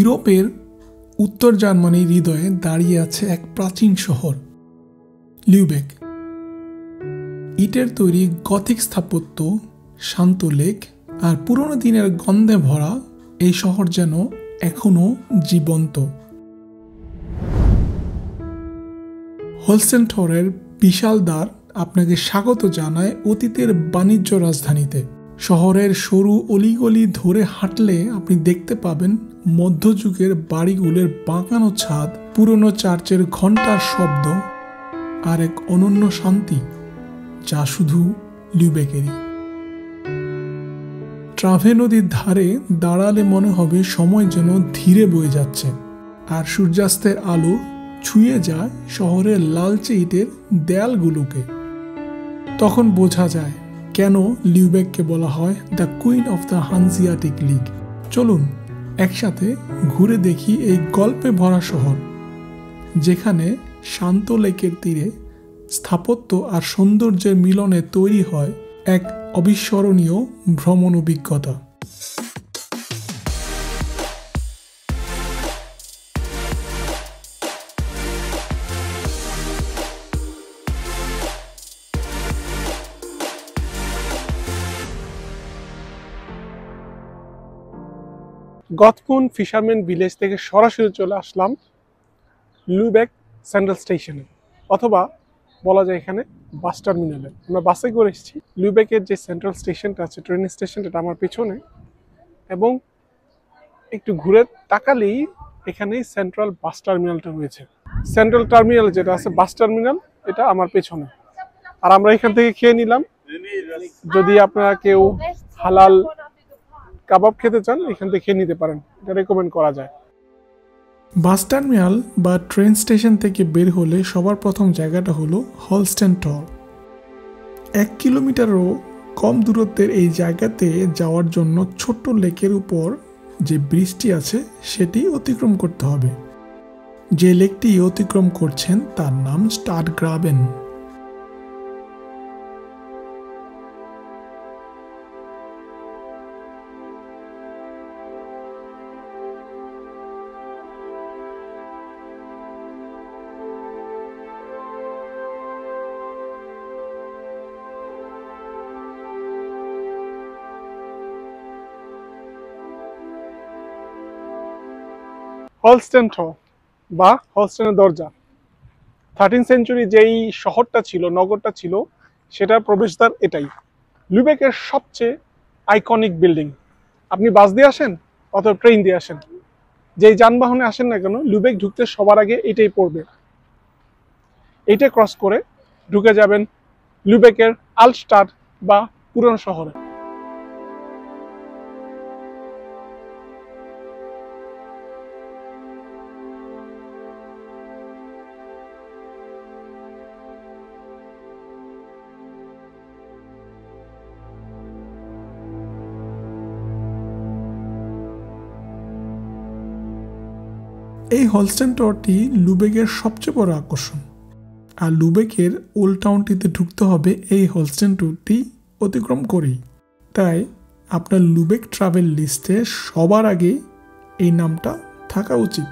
ইউরোপের উত্তর জার্মানির হৃদয়ে দাঁড়িয়ে আছে এক প্রাচীন শহর লিউবেক। ইটের তৈরি গথিক স্থাপত্য, শান্ত লেক আর পুরনো দিনের গন্ধে ভরা এই শহর যেন এখনো জীবন্ত। হোলস্টেনটরের বিশাল দ্বার আপনাকে স্বাগত জানায় অতীতের বাণিজ্য রাজধানীতে। শহরের সরু অলিগলি ধরে হাঁটলে আপনি দেখতে পাবেন মধ্যযুগের বাড়িগুলোর বাঁকানো ছাদ, পুরনো চার্চের ঘণ্টার শব্দ আর এক অনন্য শান্তি যা শুধু লিউবেকেরই। ট্রাভে নদীর ধারে দাঁড়ালে মনে হবে সময় যেন ধীরে বয়ে যাচ্ছে, আর সূর্যাস্তের আলো ছুঁয়ে যায় শহরের লালচে ইটের দেয়ালগুলোকে। তখন বোঝা যায় কেন লিউবেককে বলা হয় the queen of the Hanseatic League. চলুন একসাথে ঘুরে দেখি এই গল্পে ভরা শহর, যেখানে শান্ত লেকের তীরে স্থাপত্য আর সৌন্দর্যের মিলনে তৈরি হয় এক অবিস্মরণীয় ভ্রমণ অভিজ্ঞতা। গথকুন ফিশারম্যান ভিলেজ থেকে সরাসরি চলে আসলাম লিউবেক সেন্ট্রাল স্টেশনে, অথবা বলা যায় এখানে বাস টার্মিনালে। আমরা বাসে করে এসেছি। লিউবেকের যে সেন্ট্রাল স্টেশনটা আছে, ট্রেন স্টেশনটা আমার পেছনে, এবং একটু ঘুরে তাকালেই এখানেই সেন্ট্রাল বাস টার্মিনালটা রয়েছে। সেন্ট্রাল টার্মিনাল যেটা আছে বাস টার্মিনাল, এটা আমার পেছনে। আর আমরা এখান থেকে খেয়ে নিলাম। যদি আপনারা কেউ হালাল কাবাব খেতে চান, এখান থেকে খেয়ে নিতে পারেন, এটা রেকমেন্ড করা যায়। বাস টার্মিনাল বা ট্রেন স্টেশন থেকে বের হলে সবার প্রথম জায়গাটা হলো হোলস্টেনটর। 1 কিলোমিটারও কম দূরত্বের এই জায়গাতে যাওয়ার জন্য ছোট্ট লেকের উপর যে ব্রিজটি আছে সেটি অতিক্রম করতে হবে। যে লেকটি অতিক্রম করছেন তার নাম স্টাডগ্রাবেন। হোলস্টেনটর বা হোলস্টেনের দরজা 13 সেঞ্চুরি যেই শহরটা ছিল, নগরটা ছিল, সেটার প্রবেশদ্বার এটাই। লিউবেকের সবচেয়ে আইকনিক বিল্ডিং। আপনি বাস দিয়ে আসেন অথবা ট্রেন দিয়ে আসেন, যেই যানবাহনে আসেন না কেন, লিউবেক ঢুকতে সবার আগে এটাই পড়বে। এইটা ক্রস করে ঢুকে যাবেন লিউবেকের আলস্টাড বা পুরনো শহরে। এই হোলস্টেনটরটি লুবেকের সবচেয়ে বড় আকর্ষণ, আর লুবেকের ওল্ড টাউনটিতে ঢুকতে হবে এই হোলস্টেনটরটি অতিক্রম করেই। তাই আপনার লুবেক ট্রাভেল লিস্টে সবার আগে এই নামটা থাকা উচিত।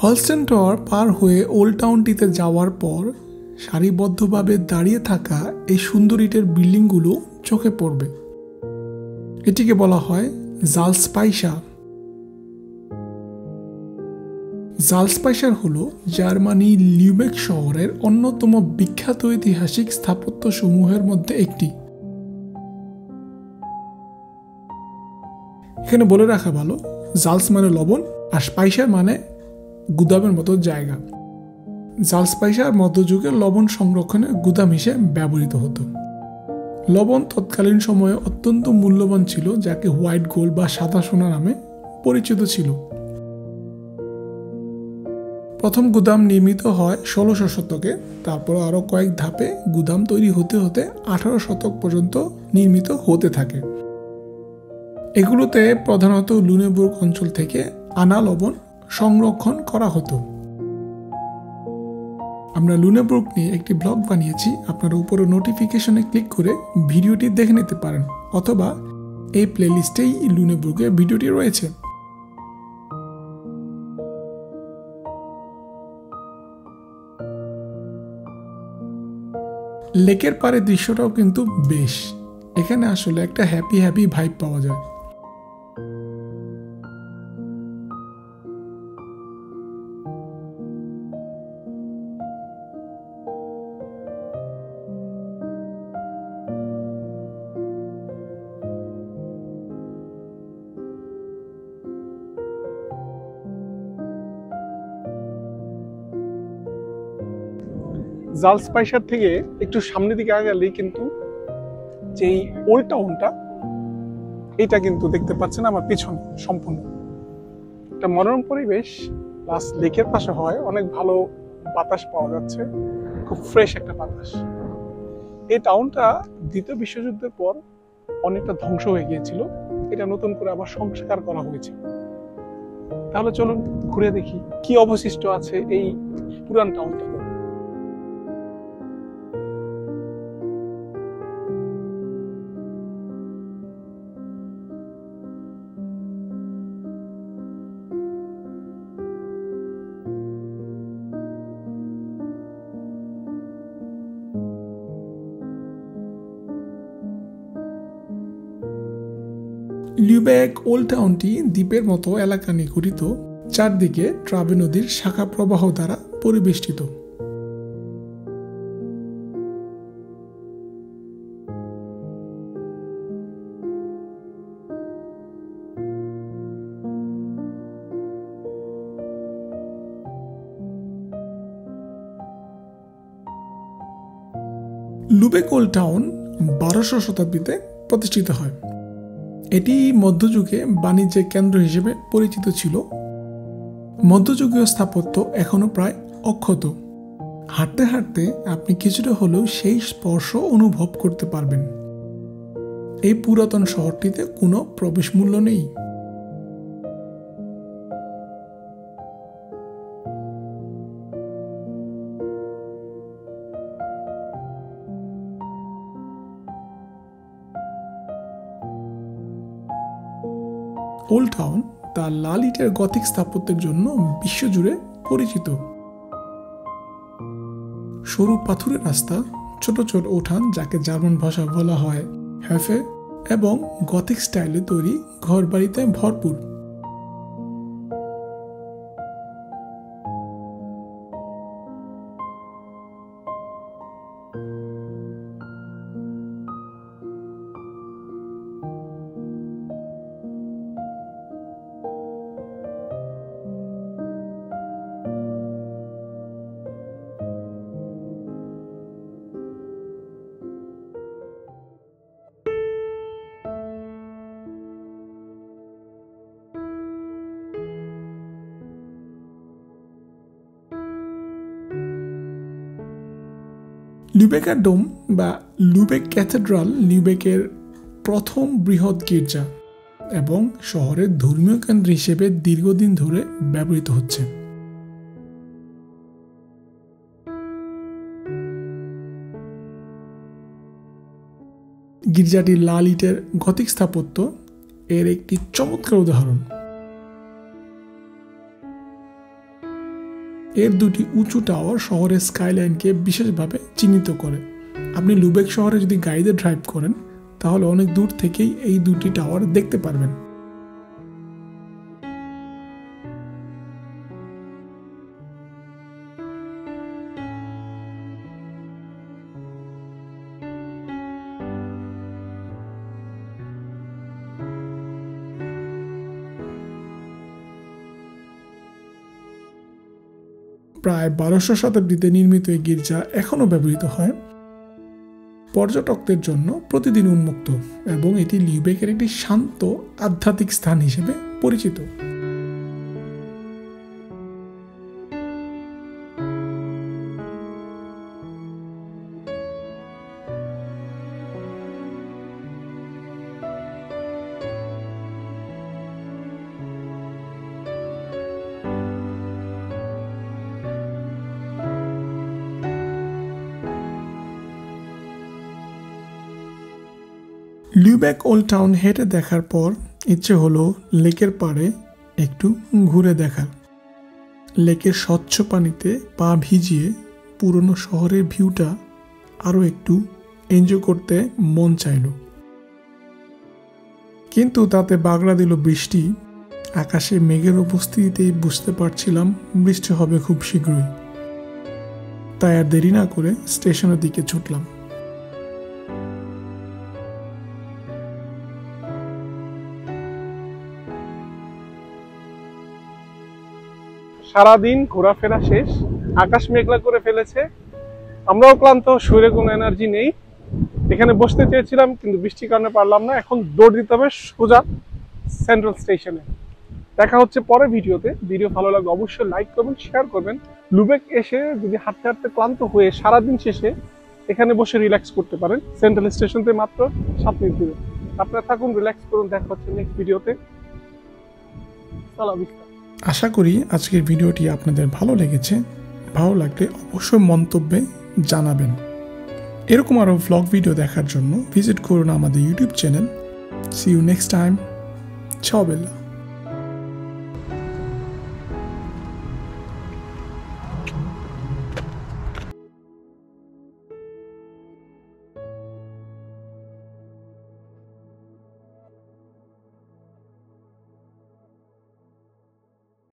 হলস্টেন টাওয়ার পার হয়ে ওল্ড টাউনটিতে যাওয়ার পর সারিবদ্ধভাবে দাঁড়িয়ে থাকা এই সুন্দর ইটের বিল্ডিংগুলো চোখে পড়বে। এটিকে বলা হয় জালসপাইসার। জালসপাইসার হল জার্মানি লিউবেক শহরের অন্যতম বিখ্যাত ঐতিহাসিক স্থাপত্য সমূহের মধ্যে একটি। এখানে বলে রাখা ভালো, জালস মানে লবণ আর স্পাইসার মানে গুদামের মতো জায়গা। জালসপাইসার মধ্যযুগের লবণ সংরক্ষণে গুদাম হিসেবে ব্যবহৃত হতো। লবণ তৎকালীন সময়ে অত্যন্ত মূল্যবান ছিল, যাকে হোয়াইট গোল্ড বা সাদা সোনা নামে পরিচিত ছিল। প্রথম গুদাম নির্মিত হয় 1600 শতকে, তারপর আরো কয়েক ধাপে গুদাম তৈরি হতে হতে 18 শতক পর্যন্ত নির্মিত হতে থাকে। এগুলোতে প্রধানত লুনেবুর্গ অঞ্চল থেকে আনা লবণ সংরক্ষণ করা হতো। আমরা লুনেবুর্গ নিয়ে একটি ব্লগ বানিয়েছি, আপনারা উপরে নোটিফিকেশনে ক্লিক করে ভিডিওটি দেখে নিতে পারেন, অথবা এই প্লেলিস্টেই লুনেবুর্গের ভিডিওটি রয়েছে। লেকের পাড়ে দৃশ্যটাও কিন্তু বেশ, এখানে আসলে একটা হ্যাপি ভাইব পাওয়া যায়। জালসপাইসার থেকে একটু সামনের দিকে আগালেই কিন্তু যেই ওল্ড টাউনটা, এটা কিন্তু দেখতে পাচ্ছেন আমার পিছনে। সম্পূর্ণ একটা মনোরম পরিবেশ, প্লাস লেকের পাশে হয়, অনেক ভালো বাতাস পাওয়া যাচ্ছে, খুব ফ্রেশ একটা বাতাস। এই টাউনটা দ্বিতীয় বিশ্বযুদ্ধের পর অনেকটা ধ্বংস হয়ে গিয়েছিল, এটা নতুন করে আবার সংস্কার করা হয়েছে। তাহলে চলুন ঘুরে দেখি কি অবশিষ্ট আছে এই পুরান টাউনটা। লিউবেক ওল্ড টাউনটি দ্বীপের মতো এলাকা নিয়ে গঠিত, চারদিকে ট্রাবে নদীর শাখা প্রবাহ দ্বারা পরিবেষ্টিত। লুবেক ওল্ড টাউন 1200 শতাব্দীতে প্রতিষ্ঠিত হয়। এটি মধ্যযুগে বাণিজ্যের কেন্দ্র হিসেবে পরিচিত ছিল। মধ্যযুগীয় স্থাপত্য এখনো প্রায় অক্ষত। হাঁটতে হাঁটতে আপনি কিছুটা হলেও সেই স্পর্শ অনুভব করতে পারবেন। এই পুরাতন শহরটিতে কোনো প্রবেশ মূল্য নেই। ওল্ড টাউন তার লাল ইটের গথিক স্থাপত্যের জন্য বিশ্বজুড়ে পরিচিত। সরু পাথুরের রাস্তা, ছোট ছোট উঠান যাকে জার্মান ভাষা বলা হয় হ্যাফে, এবং গথিক স্টাইলে তৈরি ঘরবাড়িতে ভরপুর। লিউবেকের ডোম বা লুবেক ক্যাথেড্রাল লিউবেকের প্রথম বৃহৎ গির্জা এবং শহরের ধর্মীয় কেন্দ্র হিসেবে দীর্ঘদিন ধরে ব্যবহৃত হচ্ছে। গির্জাটি লাল ইটের গথিক স্থাপত্য এর একটি চমৎকার উদাহরণ। এর দুটি উঁচু টাওয়ার শহরের স্কাইলাইনকে বিশেষভাবে চিহ্নিত করে। আপনি লুবেক শহরে যদি গাড়িতে ড্রাইভ করেন তাহলে অনেক দূর থেকেই এই দুটি টাওয়ার দেখতে পারবেন। প্রায় 1200 শতাব্দীতে নির্মিত এই গির্জা এখনও ব্যবহৃত হয়, পর্যটকদের জন্য প্রতিদিন উন্মুক্ত এবং এটি লিউবেকের একটি শান্ত আধ্যাত্মিক স্থান হিসেবে পরিচিত। লিউবেক ওল্ড টাউন হেঁটে দেখার পর ইচ্ছে হলো লেকের পাড়ে একটু ঘুরে দেখার। লেকের স্বচ্ছ পানিতে পা ভিজিয়ে পুরনো শহরের ভিউটা আরও একটু এনজয় করতে মন চাইল, কিন্তু তাতে বাগড়া দিল বৃষ্টি। আকাশে মেঘের উপস্থিতিতেই বুঝতে পারছিলাম বৃষ্টি হবে খুব শীঘ্রই, তাই আর দেরি না করে স্টেশনের দিকে ছুটলাম। সারাদিন ঘোরাফেরা শেষ, আকাশ মেঘলা করে ফেলেছে, আমরাও ক্লান্ত, শরীরে কোনো এনার্জি নেই। এখানে বসতে চেয়েছিলাম কিন্তু বৃষ্টির কারণে পারলাম না। এখন দৌড় দিতে হবে সোজা সেন্ট্রাল স্টেশনে। দেখা হচ্ছে পরের ভিডিওতে। ভিডিও ভালো লাগলে অবশ্যই লাইক করবেন, শেয়ার করবেন। লুবেক এসে যদি হাঁটতে হাঁটতে ক্লান্ত হয়ে সারাদিন শেষে এখানে বসে রিল্যাক্স করতে পারেন। সেন্ট্রাল স্টেশন থেকে মাত্র 7 মিনিট দূরে। আপনারা থাকুন, রিল্যাক্স করুন। দেখা হচ্ছে নেক্সট ভিডিওতে। সালাম। আশা করি আজকের ভিডিওটি আপনাদের ভালো লেগেছে। ভালো লাগলে অবশ্যই মন্তব্যে জানাবেন। এরকম আরও ভ্লগ ভিডিও দেখার জন্য ভিজিট করুন আমাদের YouTube channel. See you next time. ciao bella।